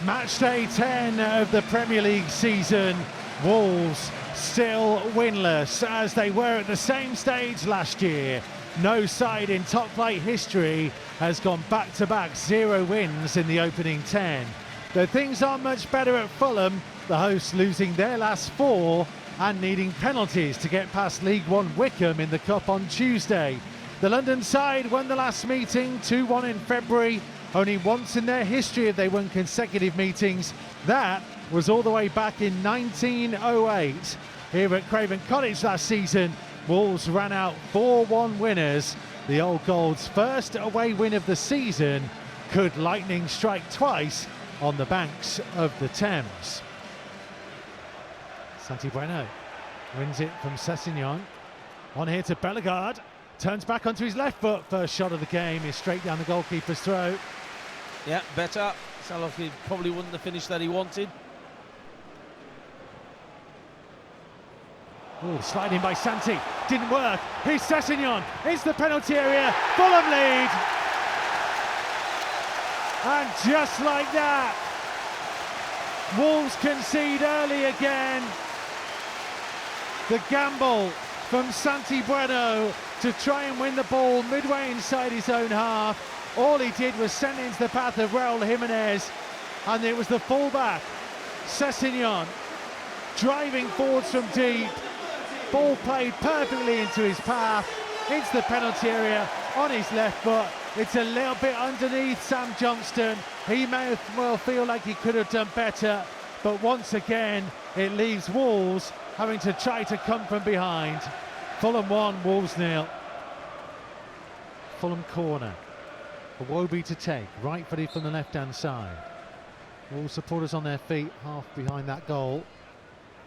Match day 10 of the Premier League season. Wolves still winless as they were at the same stage last year. No side in top flight history has gone back-to-back 0 wins in the opening 10. Though things aren't much better at Fulham, the hosts losing their last 4 and needing penalties to get past League One Wycombe in the Cup on Tuesday. The London side won the last meeting 2-1 in February. Only once in their history have they won consecutive meetings. That was all the way back in 1908. Here at Craven Cottage last season, Wolves ran out 4-1 winners. The Old Gold's first away win of the season. Could lightning strike twice on the banks of the Thames? Santi Bueno wins it from Sessegnon. On here to Bellegarde. Turns back onto his left foot. First shot of the game is straight down the goalkeeper's throat. Yeah, better. Salofi probably wouldn't have finished that he wanted. Oh, sliding by Santi. Didn't work. Here's Sessegnon. It's the penalty area. Fulham lead. And just like that, Wolves concede early again. The gamble from Santi Bueno to try and win the ball midway inside his own half. All he did was send it into the path of Raul Jimenez, and it was the fullback, Sessegnon, driving forwards from deep. Ball played perfectly into his path. It's the penalty area on his left foot. It's a little bit underneath Sam Johnston. He may well feel like he could have done better, but once again, it leaves Wolves having to try to come from behind. Fulham 1, Wolves 0. Fulham corner. For Wobie to take, right footed from the left-hand side. All supporters on their feet, half behind that goal.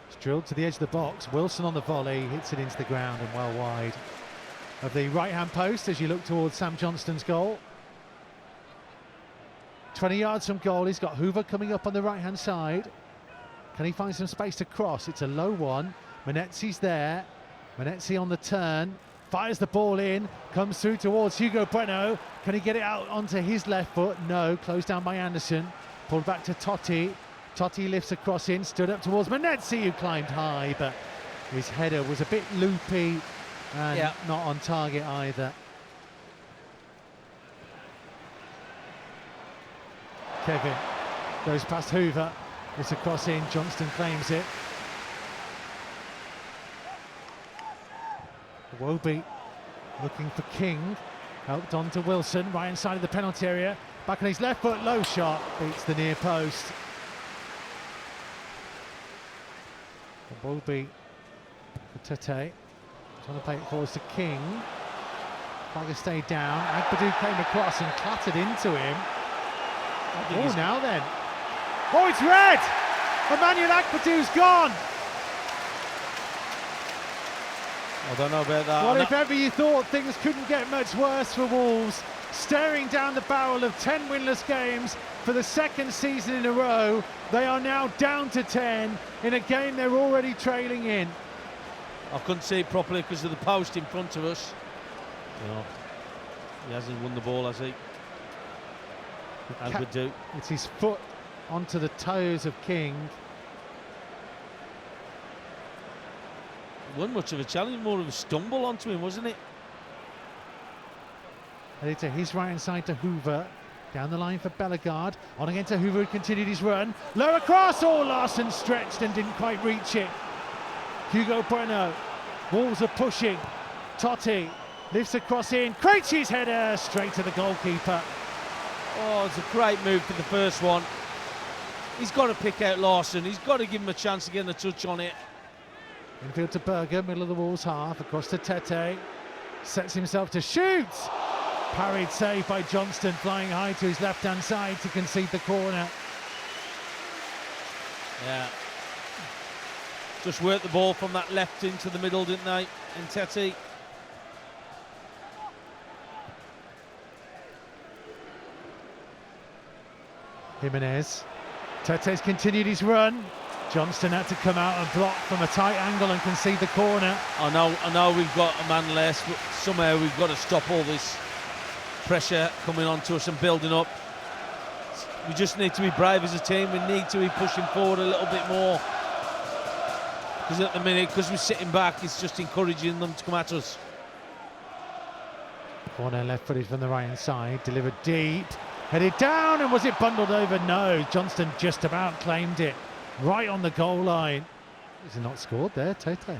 It's drilled to the edge of the box. Wilson on the volley, hits it into the ground and well wide of the right-hand post as you look towards Sam Johnston's goal. 20 yards from goal, he's got Hoover coming up on the right-hand side. Can he find some space to cross? It's a low one. Menetzi's there. Menetzi on the turn. Fires the ball in, comes through towards Hugo Bueno. Can he get it out onto his left foot? No, closed down by Anderson. Pulled back to Totti. Totti lifts a cross in, stood up towards Menetzi, who climbed high, but his header was a bit loopy and not on target either. Kevin goes past Hoover. It's a cross in, Johnston claims it. Wobie looking for King, helped on to Wilson, right inside of the penalty area, back on his left foot, low shot, beats the near post. Wobie for Tete, trying to play it forwards to King. Flagger stayed down, Agbadou came across and clattered into him. Oh, now then. Oh, it's red! Emmanuel Agbadou's gone! I don't know about that. Well, if ever you thought things couldn't get much worse for Wolves, staring down the barrel of 10 winless games for the second season in a row, they are now down to 10 in a game they're already trailing in. I couldn't see it properly because of the post in front of us. No, he hasn't won the ball, has he? Agbadou. It's his foot onto the toes of King. Wasn't much of a challenge, more of a stumble onto him, wasn't it? Headed to his right hand side to Hoover. Down the line for Bellegarde. On again to Hoover, who continued his run. Lower cross! Oh, Larson stretched and didn't quite reach it. Hugo Bueno. Wolves are pushing. Totti lifts a cross in. Krejci's header straight to the goalkeeper. Oh, it's a great move for the first one. He's got to pick out Larson. He's got to give him a chance of getting a touch on it. Infield to Berger, middle of the Wolves half, across to Tete. Sets himself to shoot. Parried save by Johnston, flying high to his left-hand side to concede the corner. Yeah. Just worked the ball from that left into the middle, didn't they? And Tete. Jimenez. Tete's continued his run. Johnston had to come out and block from a tight angle and concede the corner. I know we've got a man less, but somehow we've got to stop all this pressure coming onto us and building up. We just need to be brave as a team. We need to be pushing forward a little bit more. Because at the minute, because we're sitting back, it's just encouraging them to come at us. Corner left-footed from the right-hand side, delivered deep, headed down, and was it bundled over? No, Johnston just about claimed it, right on the goal line. He's not scored there, Tete.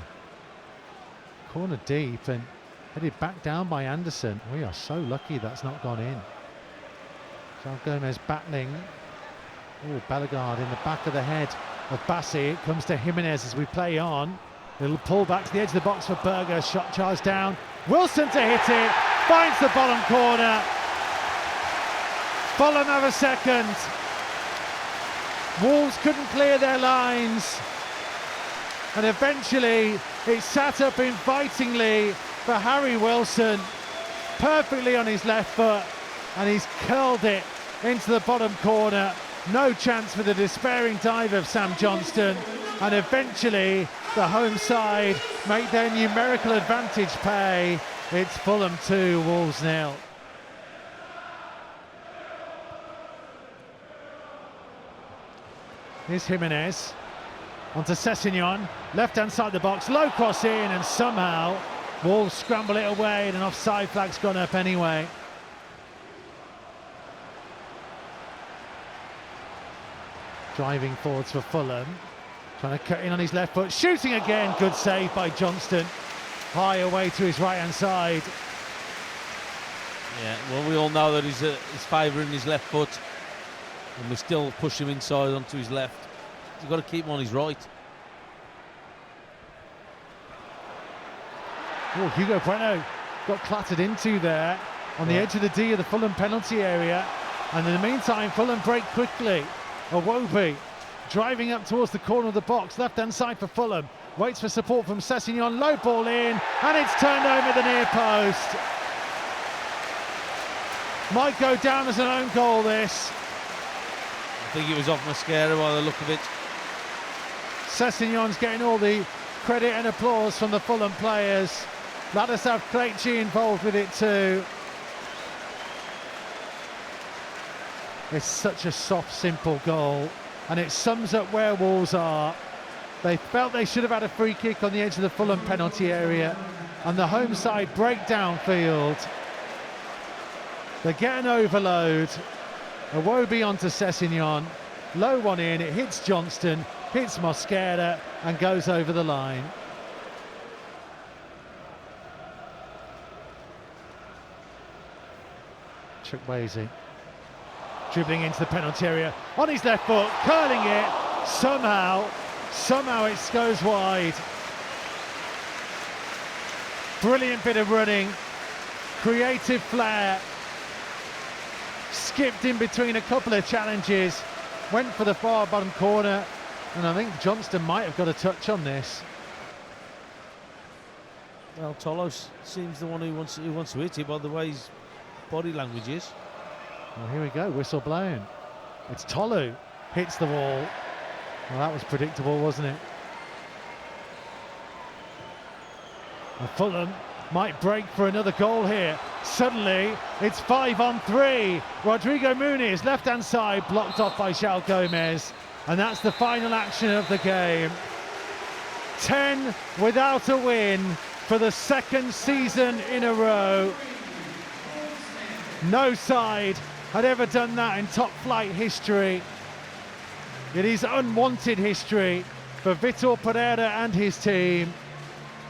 Corner deep and headed back down by Anderson. We are so lucky that's not gone in. João Gomez battling. Oh, Bellegarde in the back of the head of Bassi. It comes to Jimenez as we play on. Little pull back to the edge of the box for Berger. Shot charged down. Wilson to hit it. Finds the bottom corner. Fulham have a second. Wolves couldn't clear their lines. And eventually it sat up invitingly for Harry Wilson. Perfectly on his left foot. And he's curled it into the bottom corner. No chance for the despairing dive of Sam Johnston. And eventually the home side make their numerical advantage pay. It's Fulham 2, Wolves 0. Here's Jimenez. Onto Sessegnon. Left-hand side of the box. Low cross in, and somehow Wolves scramble it away, and an offside flag's gone up anyway. Driving forwards for Fulham. Trying to cut in on his left foot. Shooting again. Good save by Johnston. High away to his right-hand side. Yeah, well, we all know that he's favouring his left foot. And we still push him inside onto his left. You've got to keep him on his right. Oh, Hugo Bueno got clattered into there on the edge of the D of the Fulham penalty area. And in the meantime, Fulham break quickly. Iwobi driving up towards the corner of the box, left-hand side for Fulham. Waits for support from Sessegnon, low ball in, and it's turned over the near post. Might go down as an own goal, this. I think it was off Mosquera by the look of it. Sessegnon's getting all the credit and applause from the Fulham players. Ladislav Krejci involved with it too. It's such a soft, simple goal, and it sums up where Wolves are. They felt they should have had a free kick on the edge of the Fulham penalty area, and the home side break downfield. They get an overload. Iwobi onto Sessegnon. Low one in, it hits Johnston, hits Mosquera, and goes over the line. Chukwueze dribbling into the penalty area on his left foot, curling it. Somehow it goes wide. Brilliant bit of running, creative flair. Skipped in between a couple of challenges, went for the far bottom corner, and I think Johnston might have got a touch on this. Well, Tolos seems the one who wants to hit it by the way his body language is. Well, here we go, whistle blown. It's Tolu, hits the wall. Well, that was predictable, wasn't it? And Fulham might break for another goal here. Suddenly, it's 5-on-3. Rodrigo Muniz, left-hand side, blocked off by João Gomez. And that's the final action of the game. 10 without a win for the second season in a row. No side had ever done that in top flight history. It is unwanted history for Vitor Pereira and his team.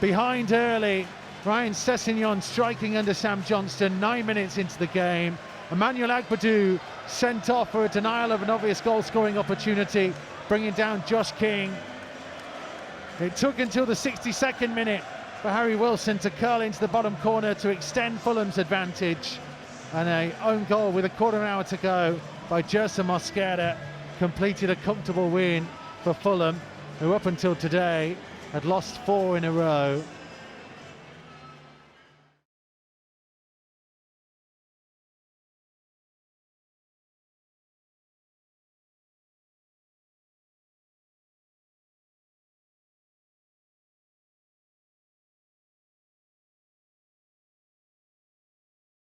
Behind early, Ryan Sessegnon striking under Sam Johnston 9 minutes into the game. Emmanuel Agbadou sent off for a denial of an obvious goal-scoring opportunity, bringing down Josh King. It took until the 62nd minute for Harry Wilson to curl into the bottom corner to extend Fulham's advantage. And an own goal with a quarter of an hour to go by Yerson Mosquera completed a comfortable win for Fulham, who up until today had lost 4 in a row.